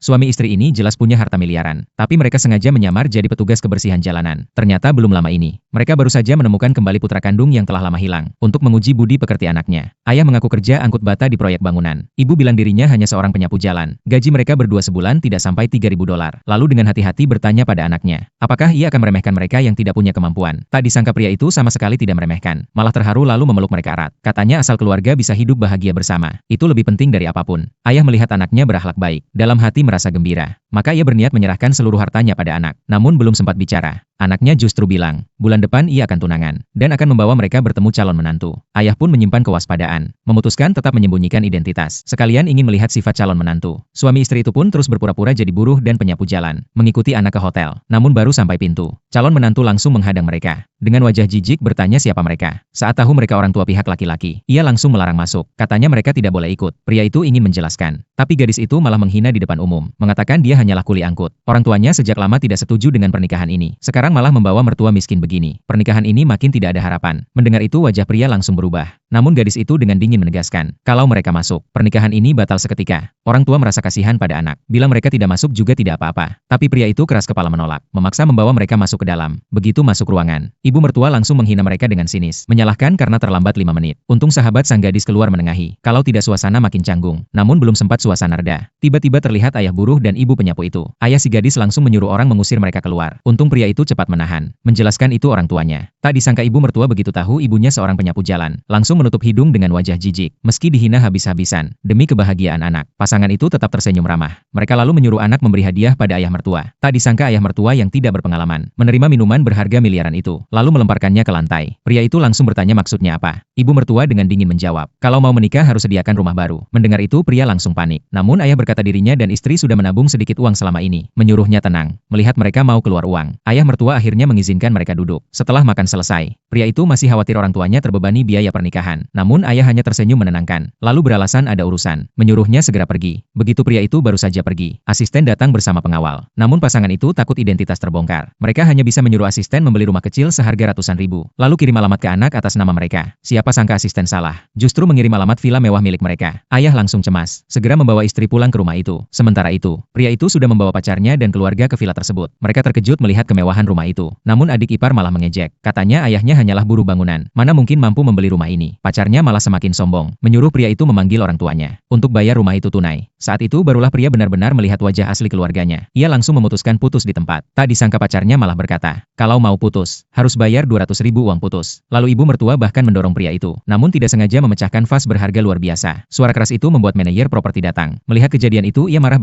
Suami istri ini jelas punya harta miliaran, tapi mereka sengaja menyamar jadi petugas kebersihan jalanan. Ternyata belum lama ini, mereka baru saja menemukan kembali putra kandung yang telah lama hilang. Untuk menguji budi pekerti anaknya, ayah mengaku kerja angkut bata di proyek bangunan. Ibu bilang dirinya hanya seorang penyapu jalan. Gaji mereka berdua sebulan tidak sampai $3.000. Lalu dengan hati-hati bertanya pada anaknya, apakah ia akan meremehkan mereka yang tidak punya kemampuan? Tak disangka pria itu sama sekali tidak meremehkan, malah terharu lalu memeluk mereka erat. Katanya asal keluarga bisa hidup bahagia bersama, itu lebih penting dari apapun. Ayah melihat anaknya berakhlak baik, dalam hati merasa gembira. Maka ia berniat menyerahkan seluruh hartanya pada anak. Namun belum sempat bicara, anaknya justru bilang, bulan depan ia akan tunangan, dan akan membawa mereka bertemu calon menantu. Ayah pun menyimpan kewaspadaan, memutuskan tetap menyembunyikan identitas. Sekalian ingin melihat sifat calon menantu. Suami istri itu pun terus berpura-pura jadi buruh dan penyapu jalan, mengikuti anak ke hotel. Namun baru sampai pintu, calon menantu langsung menghadang mereka. Dengan wajah jijik bertanya siapa mereka. Saat tahu mereka orang tua pihak laki-laki, ia langsung melarang masuk. Katanya mereka tidak boleh ikut. Pria itu ingin menjelaskan, tapi gadis itu malah menghina di depan umum, mengatakan dia hanyalah kuli angkut. Orang tuanya sejak lama tidak setuju dengan pernikahan ini. Sekarang malah membawa mertua miskin begini. Pernikahan ini makin tidak ada harapan. Mendengar itu wajah pria langsung berubah. Namun gadis itu dengan dingin menegaskan, kalau mereka masuk, pernikahan ini batal seketika. Orang tua merasa kasihan pada anak. Bila mereka tidak masuk juga tidak apa-apa. Tapi pria itu keras kepala menolak, memaksa membawa mereka masuk ke dalam. Begitu masuk ruangan, ibu mertua langsung menghina mereka dengan sinis, menyalahkan karena terlambat 5 menit. Untung sahabat sang gadis keluar menengahi. Kalau tidak suasana makin canggung. Namun belum sempat suasana reda, tiba-tiba terlihat ayah buruh dan ibu penyapu itu. Ayah si gadis langsung menyuruh orang mengusir mereka keluar. Untung pria itu cepat menahan, menjelaskan itu orang tuanya. Tak disangka ibu mertua begitu tahu ibunya seorang penyapu jalan, langsung menutup hidung dengan wajah jijik. Meski dihina habis-habisan, demi kebahagiaan anak, pasangan itu tetap tersenyum ramah. Mereka lalu menyuruh anak memberi hadiah pada ayah mertua. Tak disangka ayah mertua yang tidak berpengalaman, menerima minuman berharga miliaran itu, lalu melemparkannya ke lantai. Pria itu langsung bertanya maksudnya apa. Ibu mertua dengan dingin menjawab, kalau mau menikah harus sediakan rumah baru. Mendengar itu pria langsung panik. Namun ayah berkata dirinya dan istri sudah menabung sedikit uang selama ini, menyuruhnya tenang. Melihat mereka mau keluar uang, ayah mertua akhirnya mengizinkan mereka duduk. Setelah makan selesai, pria itu masih khawatir orang tuanya terbebani biaya pernikahan. Namun ayah hanya tersenyum menenangkan, lalu beralasan ada urusan, menyuruhnya segera pergi. Begitu pria itu baru saja pergi, asisten datang bersama pengawal. Namun pasangan itu takut identitas terbongkar. Mereka hanya bisa menyuruh asisten membeli rumah kecil seharga ratusan ribu, lalu kirim alamat ke anak atas nama mereka. Siapa sangka asisten salah, justru mengirim alamat villa mewah milik mereka. Ayah langsung cemas, segera membawa istri pulang ke rumah itu. Sementara itu, pria itu sudah membawa pacarnya dan keluarga ke villa tersebut. Mereka terkejut melihat kemewahan rumah itu. Namun adik ipar malah mengejek. Katanya ayahnya hanyalah buruh bangunan, mana mungkin mampu membeli rumah ini. Pacarnya malah semakin sombong, menyuruh pria itu memanggil orang tuanya untuk bayar rumah itu tunai. Saat itu barulah pria benar-benar melihat wajah asli keluarganya. Ia langsung memutuskan putus di tempat. Tak disangka pacarnya malah berkata, kalau mau putus, harus bayar 200 ribu uang putus. Lalu ibu mertua bahkan mendorong pria itu, namun tidak sengaja memecahkan vas berharga luar biasa. Suara keras itu membuat manajer properti datang. Melihat kejadian itu ia marah